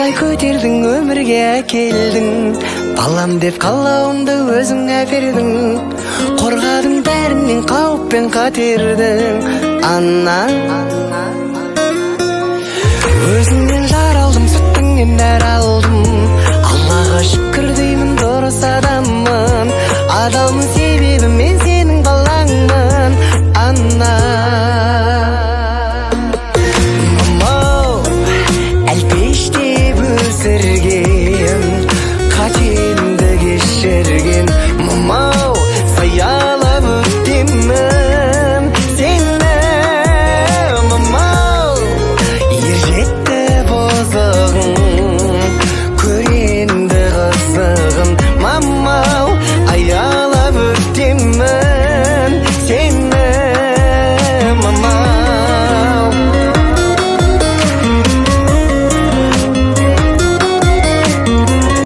Алай көтердің, өмірге әкелдің, балам деп қалауымды өзіңе бердің. Қорғадың бәрінен, қауіп пен қатердің. Ана өзіңе